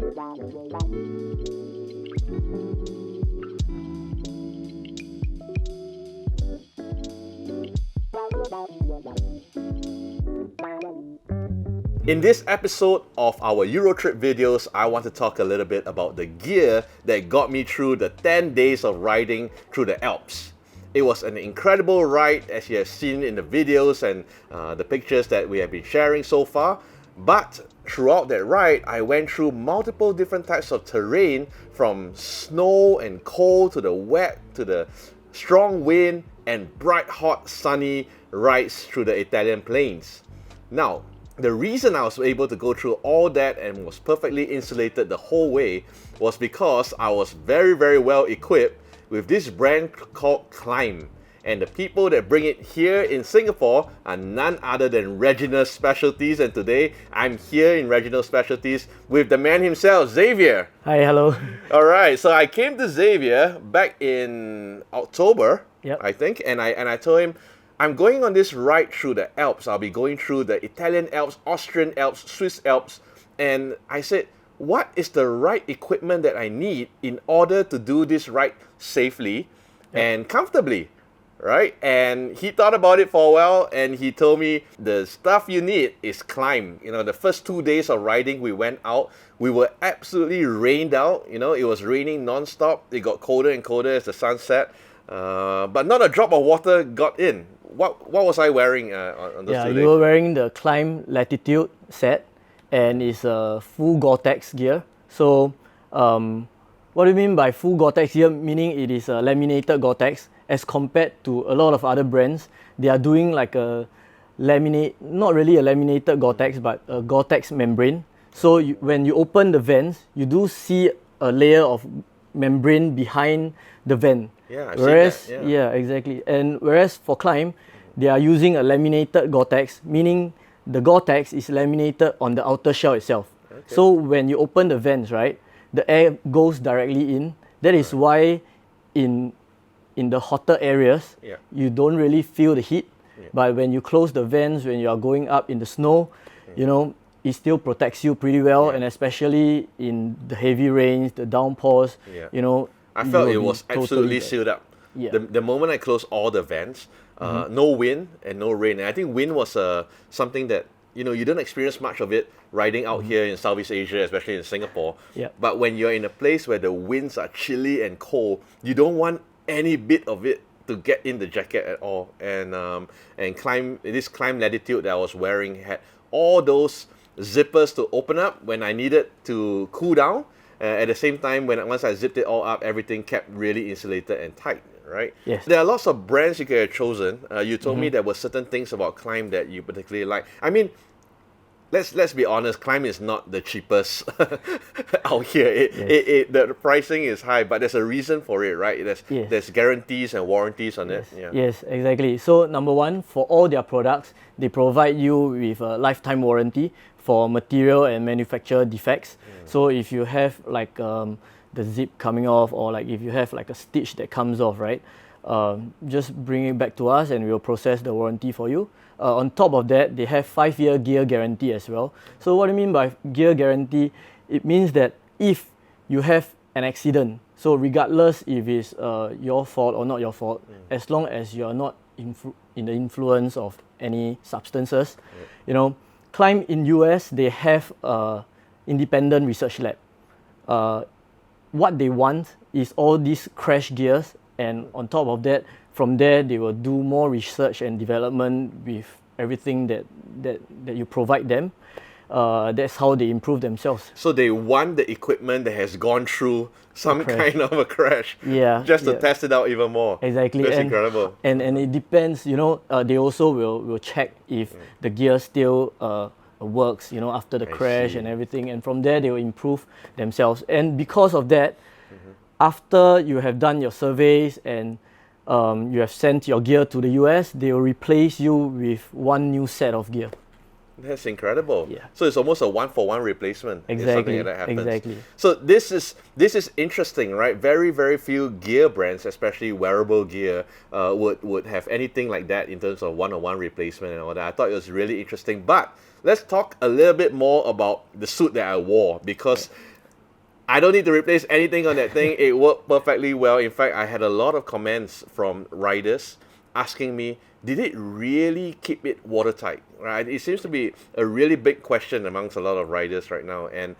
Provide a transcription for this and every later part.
In this episode of our Eurotrip videos, I want to talk a little bit about the gear that got me through the 10 days of riding through the Alps. It was an incredible ride, as you have seen in the videos and the pictures that we have been sharing so far. But throughout that ride, I went through multiple different types of terrain, from snow and cold to the wet to the strong wind and bright hot sunny rides through the Italian plains. Now, the reason I was able to go through all that and was perfectly insulated the whole way was because I was very, very well equipped with this brand called Klim. And the people that bring it here in Singapore are none other than Reginald Specialties. And today, I'm here in Reginald Specialties with the man himself, Xavier. Hi, hello. All right, so I came to Xavier back in October, I think, and I told him, I'm going on this ride through the Alps. I'll be going through the Italian Alps, Austrian Alps, Swiss Alps. And I said, what is the right equipment that I need in order to do this ride safely and comfortably, right? And he thought about it for a while and he told me the stuff you need is Klim. You know, the first 2 days of riding, we went out. We were absolutely rained out. You know, it was raining non-stop. It got colder and colder as the sun set. But not a drop of water got in. What was I wearing on those 2 days? You were wearing the Klim Latitude set, and it's a full Gore-Tex gear. So, what do you mean by full Gore-Tex gear? Meaning it is a laminated Gore-Tex, as compared to a lot of other brands. They are doing like a not really a laminated Gore-Tex, but a Gore-Tex membrane. So when you open the vents, you do see a layer of membrane behind the vent. Yeah, I've seen that. Yeah, exactly. And whereas for Klim, they are using a laminated Gore-Tex, meaning the Gore-Tex is laminated on the outer shell itself. Okay. So when you open the vents, right, the air goes directly in. That is why in the hotter areas, you don't really feel the heat. Yeah. But when you close the vents, when you are going up in the snow, you know, it still protects you pretty well. And especially in the heavy rains, the downpours, you know, I felt it was absolutely sealed up. Yeah. The moment I closed all the vents, no wind and no rain. And I think wind was something that, you know, you don't experience much of it riding out here in Southeast Asia, especially in Singapore. Yeah. But when you're in a place where the winds are chilly and cold, you don't want any bit of it to get in the jacket at all. And this Klim Latitude that I was wearing had all those zippers to open up when I needed to cool down. At the same time, once I zipped it all up, everything kept really insulated and tight, right? Yes. There are lots of brands you could have chosen. You told me there were certain things about Klim that you particularly like. I mean, let's be honest, Klim is not the cheapest out here. The pricing is high, but there's a reason for it, right? There's guarantees and warranties on it. Yeah. Yes, exactly. So number one, for all their products, they provide you with a lifetime warranty for material and manufacturer defects. So if you have like the zip coming off, or like if you have like a stitch that comes off, right, just bring it back to us and we'll process the warranty for you. On top of that, they have 5-year gear guarantee as well. So what do you mean by gear guarantee? It means that if you have an accident, so regardless if it's your fault or not your fault, as long as you are not in the influence of any substances, you know, Klim in US, they have independent research lab. What they want is all these crash gears, and on top of that, from there they will do more research and development with everything that you provide them. That's how they improve themselves. So they want the equipment that has gone through some kind of a crash, just to test it out even more. Exactly. That's incredible. And it depends, you know, they also will check if the gear still works, you know, after the crash and everything. And from there, they will improve themselves. And because of that, after you have done your surveys and you have sent your gear to the US, they will replace you with one new set of gear. That's incredible. Yeah. So it's almost a one-for-one replacement. Exactly. If something like that happens. Exactly. So this is interesting, right? Very, very few gear brands, especially wearable gear, would have anything like that in terms of one-on-one replacement and all that. I thought it was really interesting. But let's talk a little bit more about the suit that I wore, because I don't need to replace anything on that thing. It worked perfectly well. In fact, I had a lot of comments from riders asking me, did it really keep it watertight? Right? It seems to be a really big question amongst a lot of riders right now. And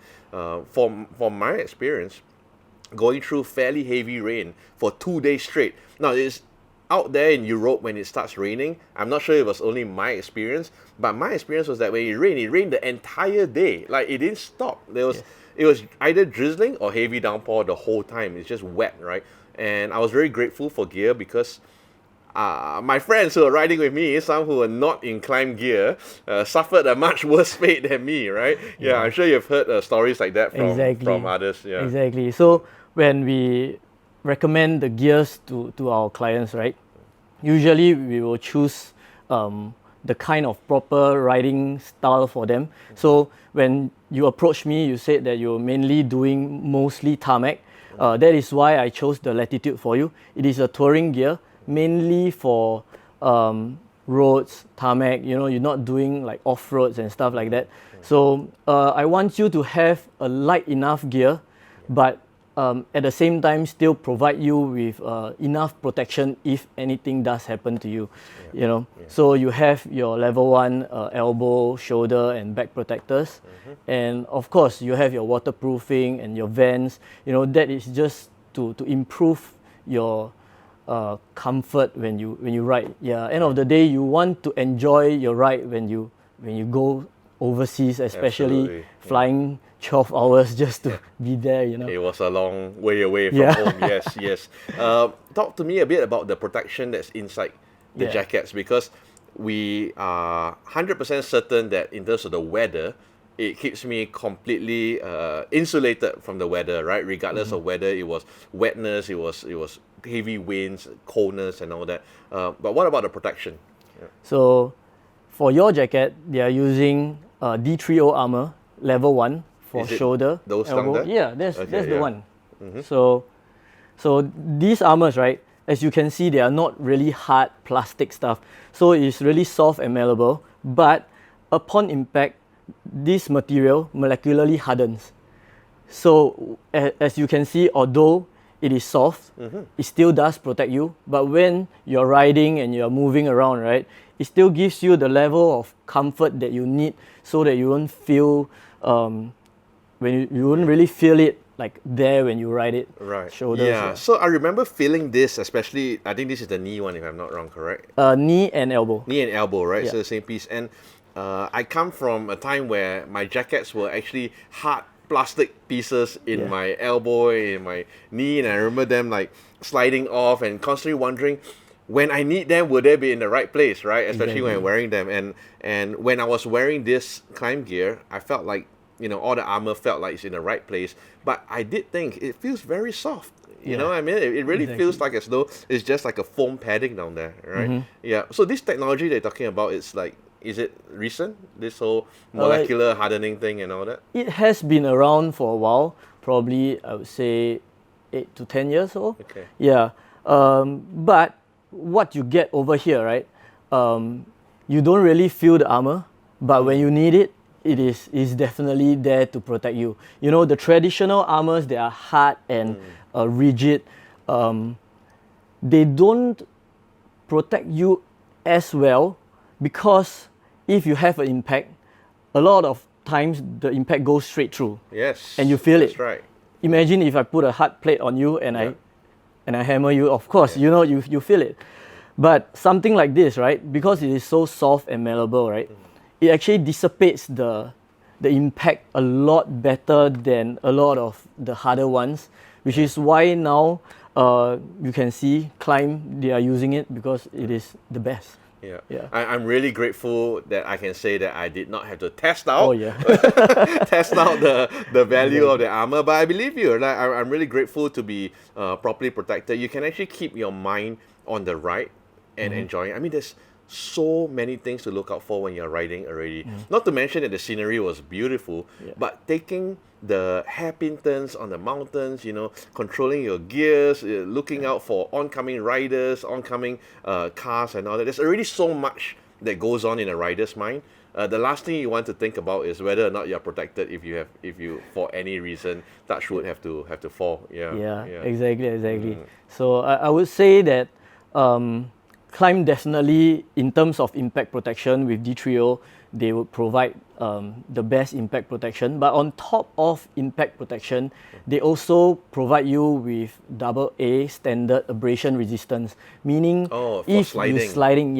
from my experience, going through fairly heavy rain for 2 days straight. Now, it's out there in Europe when it starts raining. I'm not sure it was only my experience, but my experience was that when it rained the entire day. Like, it didn't stop. It was either drizzling or heavy downpour the whole time. It's just wet, right? And I was very grateful for gear because my friends who are riding with me, some who are not in climb gear, suffered a much worse fate than me, right? Yeah, I'm sure you've heard stories like that from others. Yeah. Exactly. So when we recommend the gears to our clients, right? Usually we will choose the kind of proper riding style for them. So when you approached me, you said that you're mainly doing mostly tarmac. That is why I chose the Latitude for you. It is a touring gear, mainly for roads, tarmac. You know, you're not doing like off-roads and stuff like that. So I want you to have a light enough gear, but at the same time still provide you with enough protection if anything does happen to you. You know, so you have your level 1 elbow, shoulder and back protectors, and of course you have your waterproofing and your vents. You know, that is just to improve your comfort when you ride. Yeah, end of the day you want to enjoy your ride when you go overseas, especially flying 12 hours just to be there, you know. It was a long way away from home. Yes. Talk to me a bit about the protection that's inside the jackets, because we are 100% certain that in terms of the weather, it keeps me completely insulated from the weather, right? Regardless of whether it was wetness, it was heavy winds, coldness and all that. But what about the protection? So for your jacket, they are using D3O armor, level 1 for shoulder, those elbow. there? Yeah, that's the one. So these armors, right, as you can see, they are not really hard plastic stuff. So it's really soft and malleable, but upon impact, this material molecularly hardens. So as you can see, although it is soft, it still does protect you, but when you're riding and you're moving around, right, it still gives you the level of comfort that you need so that you won't feel, when you wouldn't really feel it like there when you ride it. Right. Shoulders. Yeah. So I remember feeling this, especially, I think this is the knee one if I'm not wrong, correct? Knee and elbow. Knee and elbow, right? Yeah. So the same piece. And I come from a time where my jackets were actually hard plastic pieces in my elbow, in my knee, and I remember them like sliding off and constantly wondering, when I need them, will they be in the right place, right? Especially when I'm wearing them. And when I was wearing this climb gear, I felt like, you know, all the armor felt like it's in the right place. But I did think it feels very soft. You know what I mean? It really feels like as though it's just like a foam padding down there, right? Yeah. So this technology they're talking about, it's like, is it recent? This whole molecular hardening thing and all that? It has been around for a while, probably I would say 8 to 10 years old. Okay. Yeah. But what you get over here, right? You don't really feel the armor, but when you need it, it is definitely there to protect you. You know, the traditional armors, they are hard and rigid. They don't protect you as well, because if you have an impact, a lot of times the impact goes straight through. Yes. And you feel it. That's right. Imagine if I put a hard plate on you and I hammer you, of course, you know, you feel it. But something like this, right, because it is so soft and malleable, right, it actually dissipates the impact a lot better than a lot of the harder ones, which is why now you can see Klim, they are using it because it is the best. Yeah. I'm really grateful that I can say that I did not have to test out test out the value of the armor, but I believe you. Like, I'm really grateful to be properly protected. You can actually keep your mind on the ride and enjoying. I mean, there's so many things to look out for when you're riding already. Not to mention that the scenery was beautiful, but taking the hairpin turns on the mountains, you know, controlling your gears, looking out for oncoming riders, oncoming cars and all that. There's already so much that goes on in a rider's mind. the last thing you want to think about is whether or not you're protected if you for any reason touch wood have to fall. Yeah, exactly. So I would say that Klim definitely, in terms of impact protection with D3O, they would provide the best impact protection. But on top of impact protection, they also provide you with AA standard abrasion resistance. Meaning, if you sliding,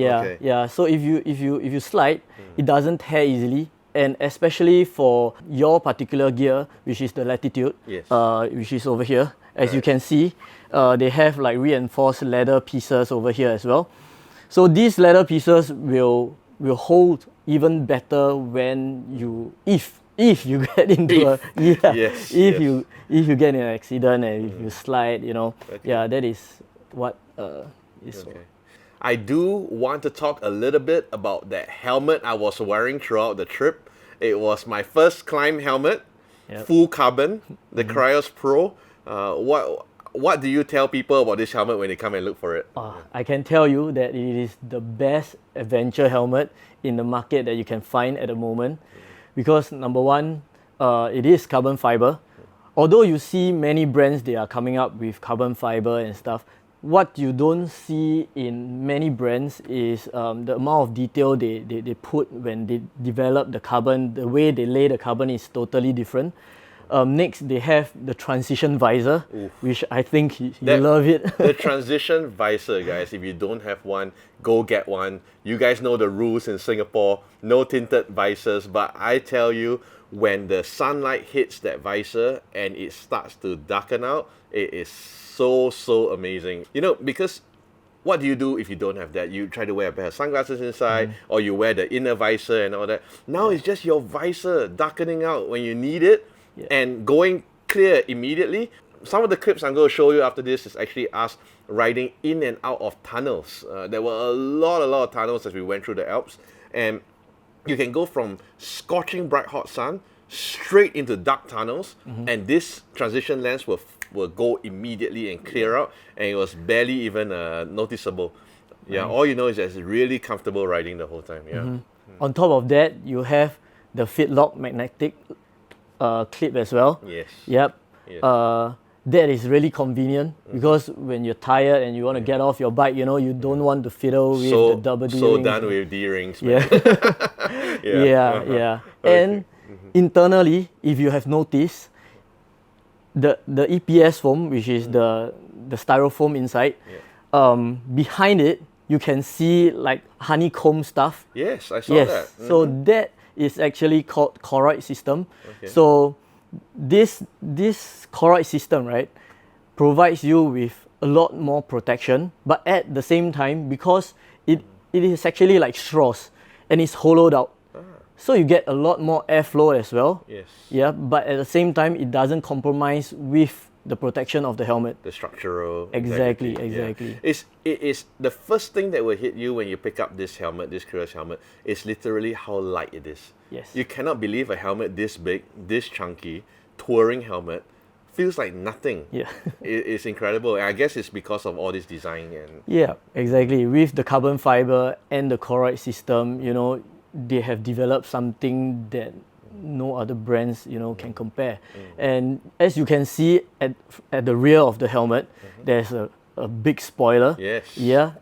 So if you slide, it doesn't tear easily. And especially for your particular gear, which is the Latitude, which is over here, as you can see, they have like reinforced leather pieces over here as well. So these leather pieces will hold even better when if you get into if you get in an accident and if you slide, that is what is. Okay. I do want to talk a little bit about that helmet I was wearing throughout the trip. It was my first Klim helmet, full carbon, the Cryos Pro. What do you tell people about this helmet when they come and look for it? I can tell you that it is the best adventure helmet in the market that you can find at the moment. Because number one, it is carbon fiber. Although you see many brands, they are coming up with carbon fiber and stuff, what you don't see in many brands is the amount of detail they put when they develop the carbon. The way they lay the carbon is totally different. Next, they have the transition visor, which I think you love it. The transition visor, guys, if you don't have one, go get one. You guys know the rules in Singapore, no tinted visors, but I tell you, when the sunlight hits that visor and it starts to darken out, it is so amazing. Because what do you do if you don't have that? You try to wear a pair of sunglasses inside, or you wear the inner visor and all that. Now it's just your visor darkening out when you need it and going clear immediately. Some of the clips I'm going to show you after this is actually us riding in and out of tunnels. There were a lot of tunnels as we went through the Alps, and you can go from scorching bright hot sun straight into dark tunnels, and this transition lens will go immediately and clear out, and it was barely even noticeable. All you know is that it's really comfortable riding the whole time. On top of that, you have the Fitlock magnetic clip as well. That is really convenient because when you're tired and you want to get off your bike, you don't want to fiddle with the double D rings. So done with D rings. And internally, if you have noticed, the EPS foam, which is the styrofoam inside, behind it, you can see like honeycomb stuff. Yes, I saw that. So that is actually called choroid system. So this choroid system, right, provides you with a lot more protection, but at the same time, because it is actually like straws and it's hollowed out. So you get a lot more airflow as well. But at the same time, it doesn't compromise with the protection of the helmet. The structural. Exactly. It is the first thing that will hit you when you pick up this helmet, this Cryos helmet, is literally how light it is. You cannot believe a helmet this big, this chunky, touring helmet feels like nothing. It's incredible. And I guess it's because of all this design and. Exactly. With the carbon fiber and the choroid system, they have developed something that no other brands can compare. And as you can see at the rear of the helmet, there's a big spoiler.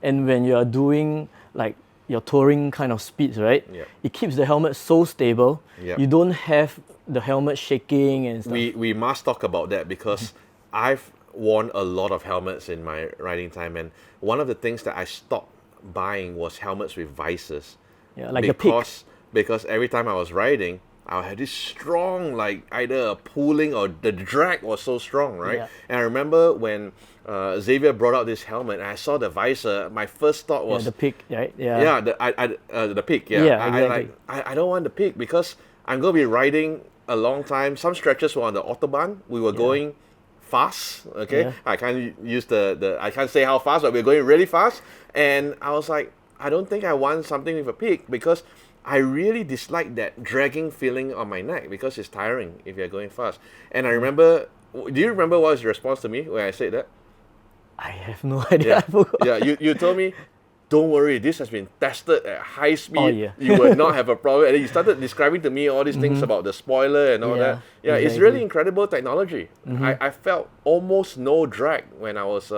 And when you are doing like your touring kind of speeds, right, it keeps the helmet so stable. You don't have the helmet shaking and stuff. We must talk about that because I've worn a lot of helmets in my riding time, and one of the things that I stopped buying was helmets with visors. Like the Peak. Because every time I was riding, I had this strong, like either a pulling or the drag was so strong, right? And I remember when Xavier brought out this helmet and I saw the visor, my first thought was the Peak, right? The Peak. I don't want the Peak because I'm going to be riding a long time. Some stretches were on the Autobahn. We were going fast, I can't use I can't say how fast, but we're going really fast. And I was like, I don't think I want something with a Peak because I really dislike that dragging feeling on my neck because it's tiring if you're going fast. And I remember, do you remember what was your response to me when I said that? I have no idea. I forgot. You told me, don't worry, this has been tested at high speed. Oh, yeah. You will not have a problem. And then you started describing to me all these things about the spoiler and all Yeah, that. Yeah, it's exactly. really incredible technology. I felt almost no drag when I was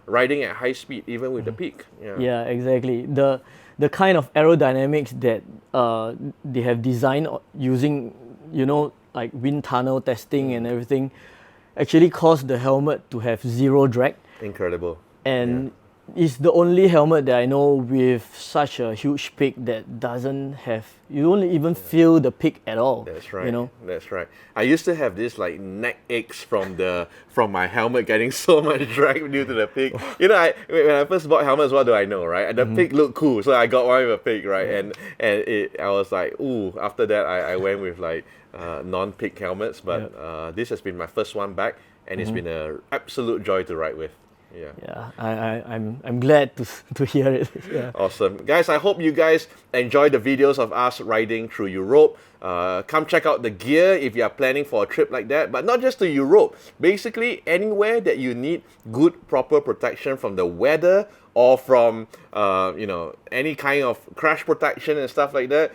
riding at high speed, even with the peak. Yeah, exactly. The kind of aerodynamics that they have designed using, you know, like wind tunnel testing and everything, actually caused the helmet to have zero drag. Incredible. And it's the only helmet that I know with such a huge peak that doesn't have, you don't even feel the peak at all. That's right. You know? That's right. I used to have this like neck aches from my helmet getting so much drag due to the peak. You know, when I first bought helmets, what do I know, right? And the peak looked cool, so I got one with a peak, right? And I was like, ooh. After that, I went with like non-peak helmets, but this has been my first one back, and it's been an absolute joy to ride with. Yeah, I'm glad to hear it. Yeah. Awesome. Guys, I hope you guys enjoy the videos of us riding through Europe. Come check out the gear if you are planning for a trip like that, but not just to Europe. Basically, anywhere that you need good, proper protection from the weather or from, any kind of crash protection and stuff like that,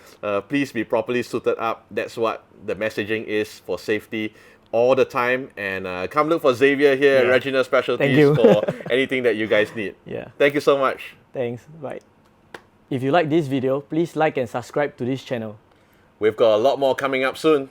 please be properly suited up. That's what the messaging is for safety all the time. And come look for Xavier here at Regina Specialties for anything that you guys need. Yeah. Thank you so much. Thanks. Bye. If you like this video, please like and subscribe to this channel. We've got a lot more coming up soon.